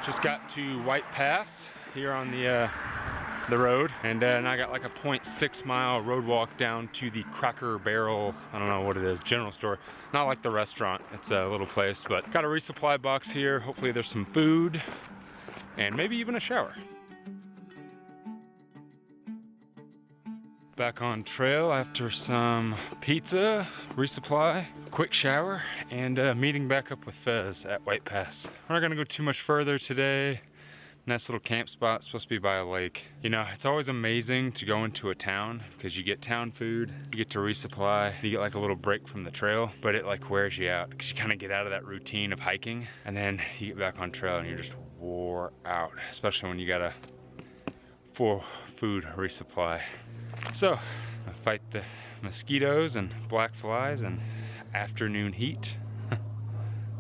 Just got to White Pass here on the road, and now I got like a 0.6 mile road walk down to the Cracker Barrel, I don't know what it is, general store. Not like the restaurant, it's a little place, but got a resupply box here. Hopefully there's some food and maybe even a shower. Back on trail after some pizza, resupply, quick shower, and meeting back up with Fez at White Pass. We're not gonna go too much further today. Nice little camp spot, supposed to be by a lake. You know, it's always amazing to go into a town because you get town food, you get to resupply, you get like a little break from the trail, but it like wears you out because you kind of get out of that routine of hiking, and then you get back on trail and you're just wore out, especially when you got a full food resupply. So, I fight the mosquitoes and black flies and afternoon heat.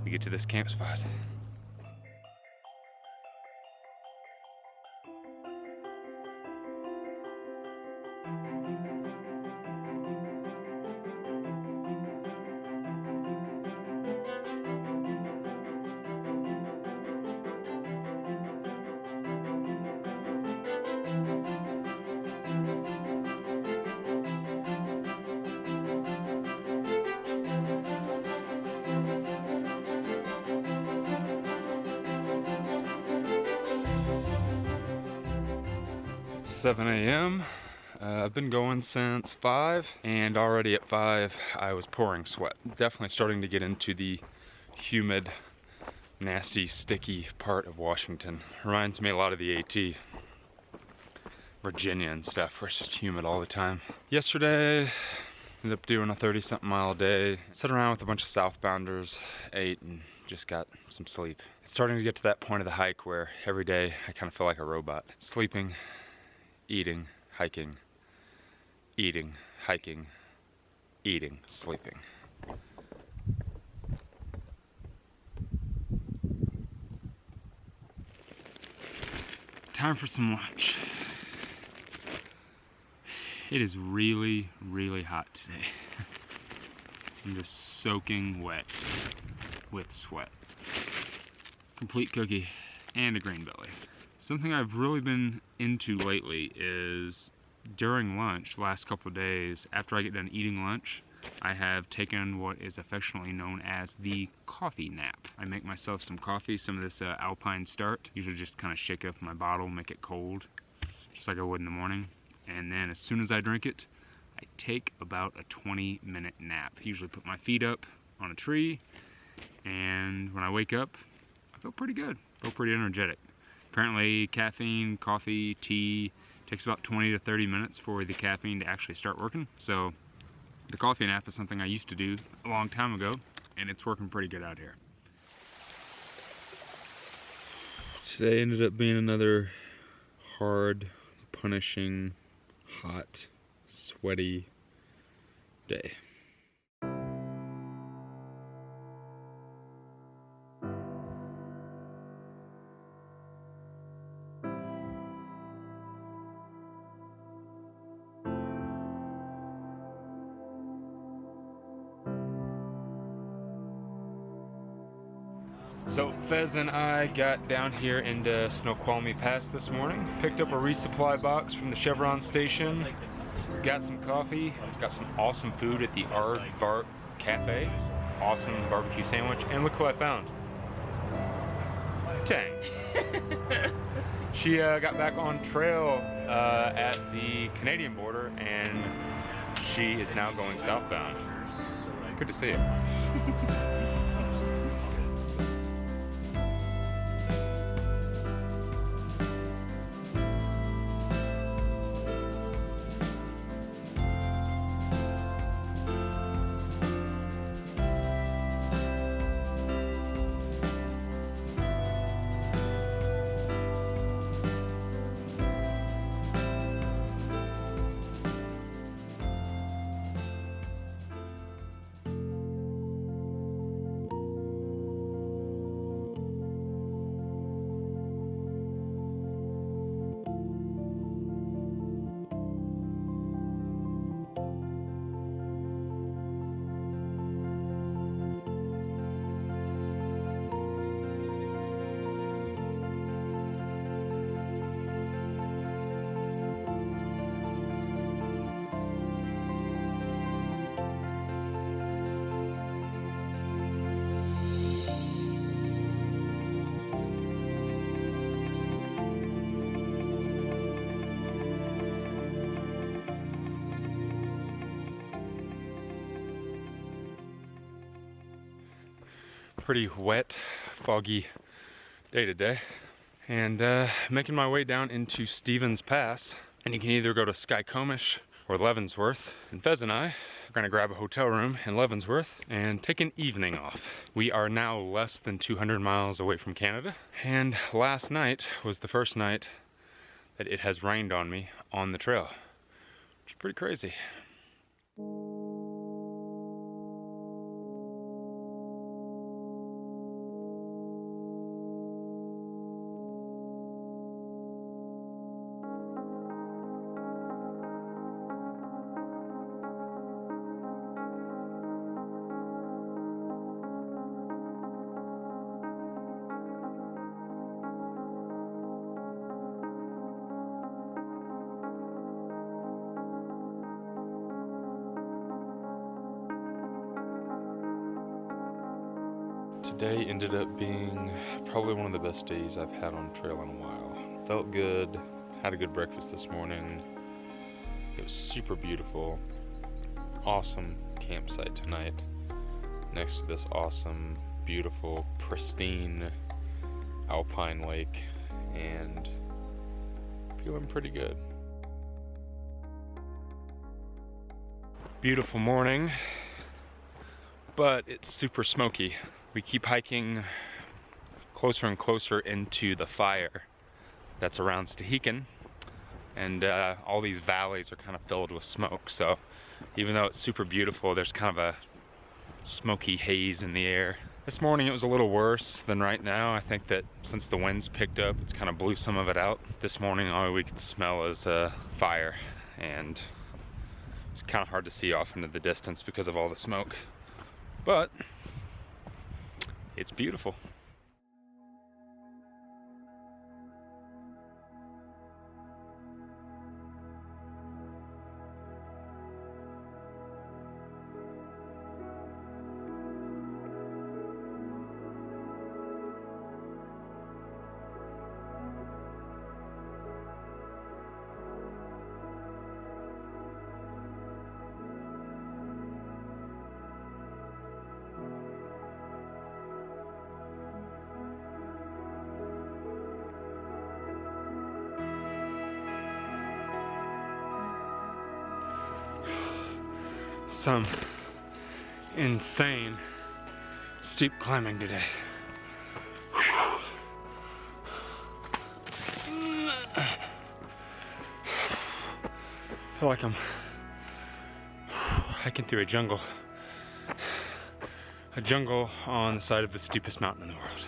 We get to this camp spot. It's 7 a.m. I've been going since 5, and already at 5 I was pouring sweat. Definitely starting to get into the humid, nasty, sticky part of Washington. Reminds me a lot of the AT, Virginia and stuff, where it's just humid all the time. Yesterday, ended up doing a 30-something mile day. Sat around with a bunch of southbounders, ate, and just got some sleep. It's starting to get to that point of the hike where every day I kind of feel like a robot. Sleeping, eating, hiking, eating, hiking, eating, sleeping. Time for some lunch. It is really, really hot today. I'm just soaking wet with sweat. Complete cookie and a green belly. Something I've really been into lately is during lunch, last couple of days, after I get done eating lunch, I have taken what is affectionately known as the coffee nap. I make myself some coffee, some of this Alpine Start. Usually just kind of shake it up in my bottle, make it cold, just like I would in the morning. And then as soon as I drink it, I take about a 20-minute nap. Usually put my feet up on a tree, and when I wake up, I feel pretty good, feel pretty energetic. Apparently caffeine, coffee, tea, takes about 20 to 30 minutes for the caffeine to actually start working. So the coffee nap is something I used to do a long time ago, and it's working pretty good out here. Today ended up being another hard, punishing, hot, sweaty day. So Fez and I got down here into Snoqualmie Pass this morning, picked up a resupply box from the Chevron station, got some coffee, got some awesome food at the Aardvark Cafe, awesome barbecue sandwich, and look who I found. Tang. She got back on trail at the Canadian border, and she is now going southbound. Good to see you. pretty wet, foggy day today. And making my way down into Stevens Pass. And you can either go to Skycomish or Leavenworth. And Fez and I are gonna grab a hotel room in Leavenworth and take an evening off. We are now less than 200 miles away from Canada. And last night was the first night that it has rained on me on the trail. Which is pretty crazy. Today ended up being probably one of the best days I've had on trail in a while. Felt good, had a good breakfast this morning. It was super beautiful. Awesome campsite tonight next to this awesome, beautiful, pristine alpine lake, and feeling pretty good. Beautiful morning, but it's super smoky. We keep hiking closer and closer into the fire that's around Thru-Hike, and all these valleys are kind of filled with smoke. So even though it's super beautiful, there's kind of a smoky haze in the air. This morning it was a little worse than right now. I think that since the winds picked up, it's kind of blew some of it out. This morning all we could smell is fire, and it's kind of hard to see off into the distance because of all the smoke. But it's beautiful. Some insane steep climbing today. I feel like I'm hiking through a jungle on the side of the steepest mountain in the world.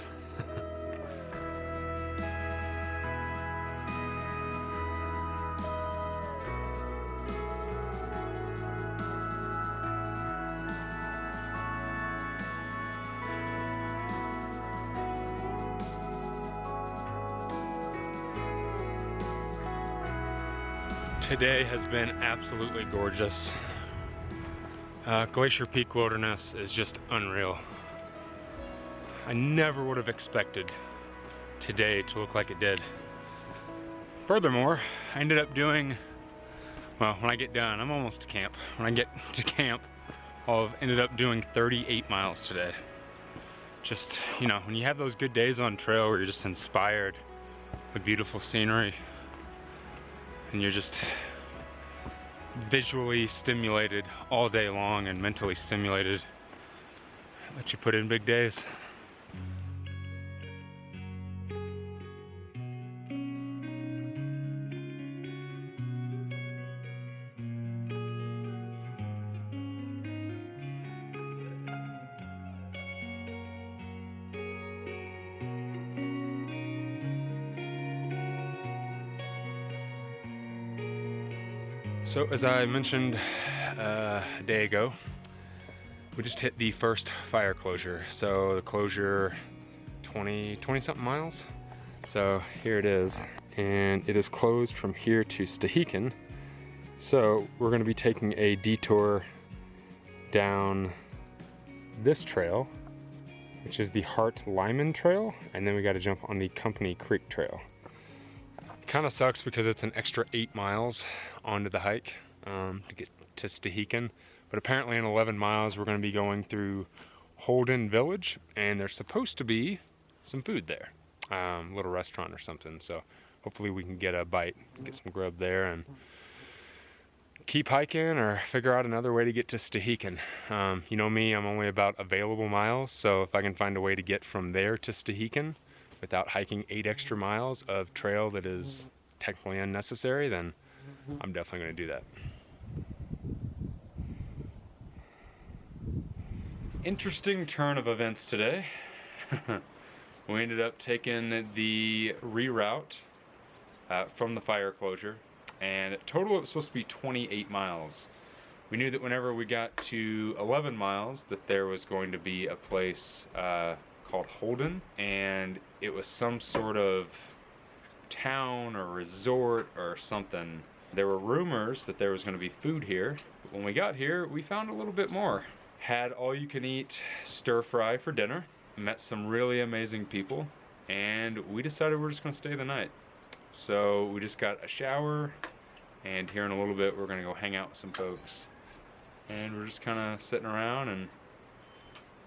Today has been absolutely gorgeous. Glacier Peak Wilderness is just unreal. I never would have expected today to look like it did. Furthermore, I ended up doing, well, when I get done, I'm almost to camp. When I get to camp, I've ended up doing 38 miles today. Just, you know, when you have those good days on trail where you're just inspired with beautiful scenery, and you're just visually stimulated all day long and mentally stimulated, it lets you put in big days. So as I mentioned a day ago, we just hit the first fire closure. So the closure 20 something miles. So here it is, and it is closed from here to Thru-Hike. So we're going to be taking a detour down this trail, which is the Hart Lyman Trail, and then we got to jump on the Company Creek Trail. It kind of sucks because it's an extra 8 miles onto the hike to get to Thru-Hike, but apparently in 11 miles we're going to be going through Holden Village, and there's supposed to be some food there, little restaurant or something. So hopefully we can get a bite, get some grub there, and keep hiking or figure out another way to get to Thru-Hike. You know me, I'm only about available miles, so if I can find a way to get from there to Thru-Hike without hiking 8 extra miles of trail that is technically unnecessary, then I'm definitely going to do that. Interesting turn of events today. We ended up taking the reroute from the fire closure, and total it was supposed to be 28 miles. We knew that whenever we got to 11 miles that there was going to be a place called Holden, and it was some sort of town or resort or something. There were rumors that there was going to be food here, but when we got here we found a little bit more. Had all you can eat stir fry for dinner, met some really amazing people, and we decided we're just going to stay the night. So we just got a shower, and here in a little bit we're going to go hang out with some folks, and we're just kind of sitting around and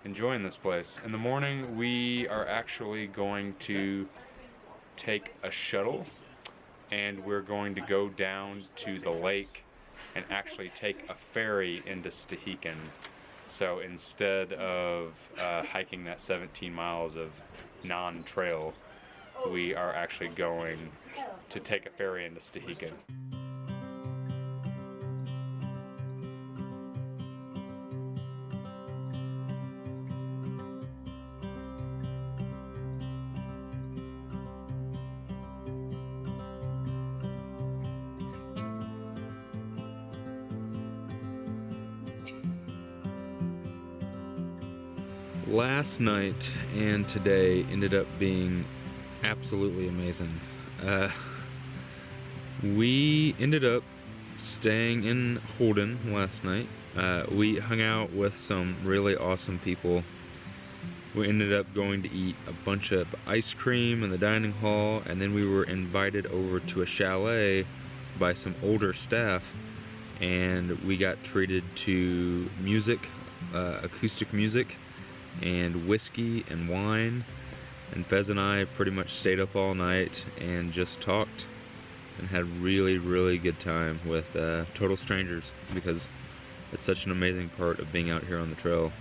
enjoying this place. In the morning we are actually going to take a shuttle, and we're going to go down to the lake and actually take a ferry into Thru-Hike. So instead of hiking that 17 miles of non-trail, we are actually going to take a ferry into Thru-Hike. Last night and today ended up being absolutely amazing. We ended up staying in Holden last night. We hung out with some really awesome people. We ended up going to eat a bunch of ice cream in the dining hall, and then we were invited over to a chalet by some older staff, and we got treated to music, acoustic music, and whiskey and wine, and Fez and I pretty much stayed up all night and just talked and had really good time with total strangers, because it's such an amazing part of being out here on the trail.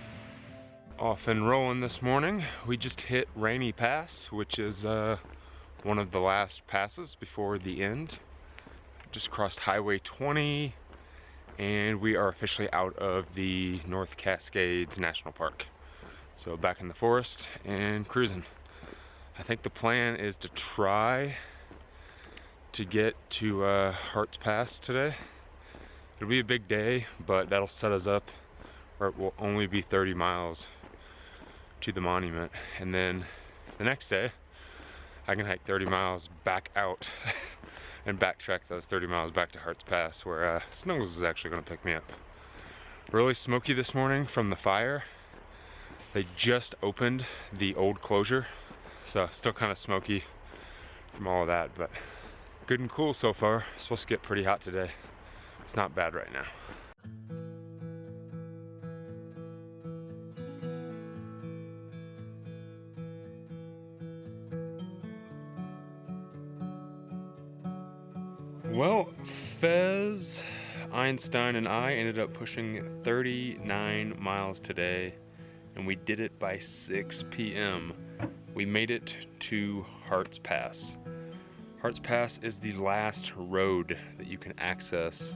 Off and rolling this morning. We just hit Rainy Pass, which is one of the last passes before the end. Just crossed Highway 20, and we are officially out of the North Cascades National Park. So back in the forest and cruising. I think the plan is to try to get to Hart's Pass today. It'll be a big day, but that'll set us up where it will only be 30 miles to the monument. And then the next day, I can hike 30 miles back out and backtrack those 30 miles back to Hart's Pass, where Snuggles is actually going to pick me up. Really smoky this morning from the fire. They just opened the old closure, so still kind of smoky from all of that, but good and cool so far. It's supposed to get pretty hot today. It's not bad right now. Well, Fez, Einstein, and I ended up pushing 39 miles today, and we did it by 6 p.m. We made it to Hart's Pass. Hart's Pass is the last road that you can access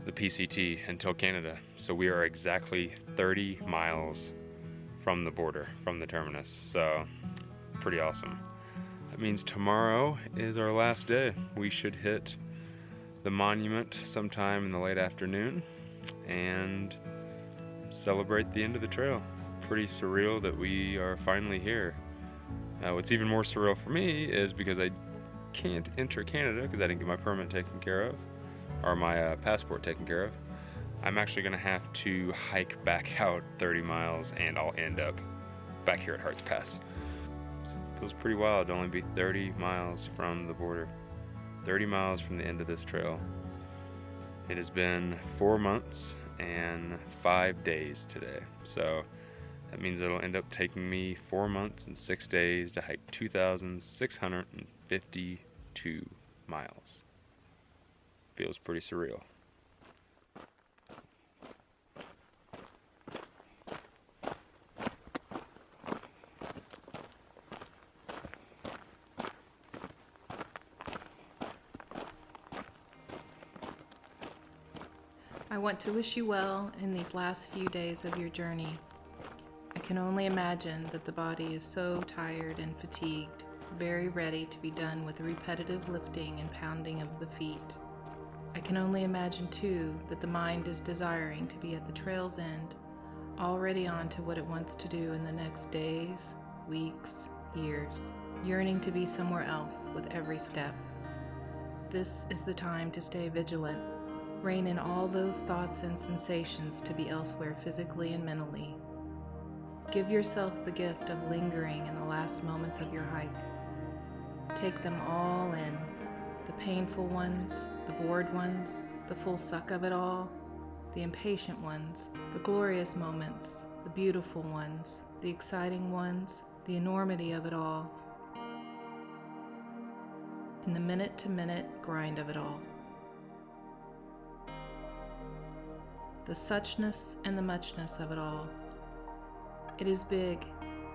the PCT until Canada. So we are exactly 30 miles from the border, from the terminus. So pretty awesome. That means tomorrow is our last day. We should hit the monument sometime in the late afternoon and celebrate the end of the trail. Pretty surreal that we are finally here. What's even more surreal for me is because I can't enter Canada because I didn't get my permit taken care of, or my passport taken care of. I'm actually going to have to hike back out 30 miles, and I'll end up back here at Hart's Pass. It feels pretty wild to only be 30 miles from the border, 30 miles from the end of this trail. It has been 4 months and 5 days today, so That means it'll end up taking me 4 months and 6 days to hike 2,652 miles. Feels pretty surreal. I want to wish you well in these last few days of your journey. I can only imagine that the body is so tired and fatigued, very ready to be done with the repetitive lifting and pounding of the feet. I can only imagine, too, that the mind is desiring to be at the trail's end, already on to what it wants to do in the next days, weeks, years, yearning to be somewhere else with every step. This is the time to stay vigilant. Rein in all those thoughts and sensations to be elsewhere physically and mentally. Give yourself the gift of lingering in the last moments of your hike. Take them all in, the painful ones, the bored ones, the full suck of it all, the impatient ones, the glorious moments, the beautiful ones, the exciting ones, the enormity of it all, and the minute-to-minute grind of it all. The suchness and the muchness of it all. It is big,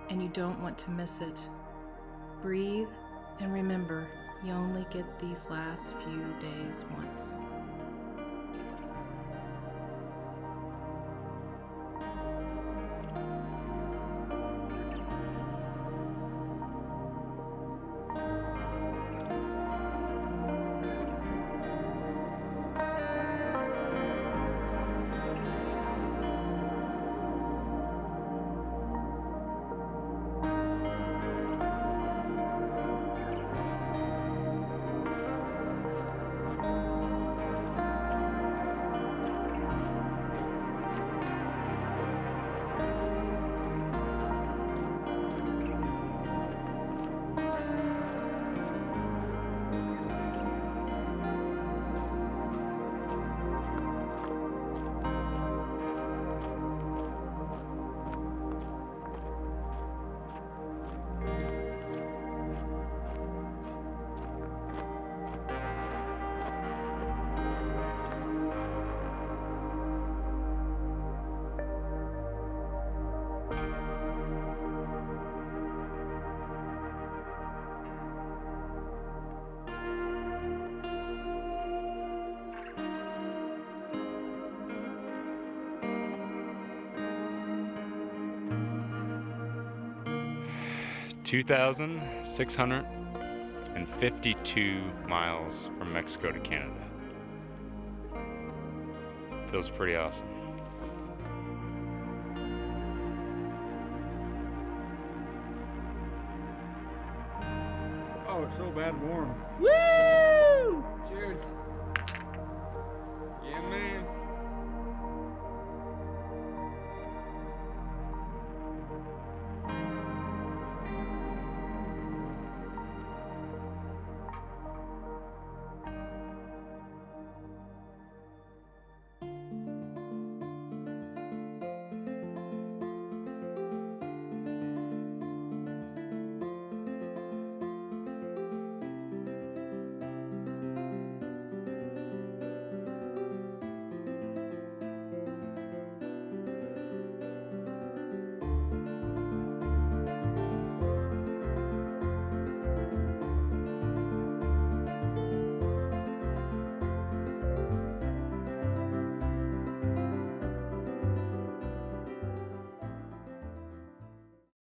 and you don't want to miss it. Breathe, and remember, you only get these last few days once. $2,652 miles from Mexico to Canada. Feels pretty awesome. Oh, it's so bad warm. Woo!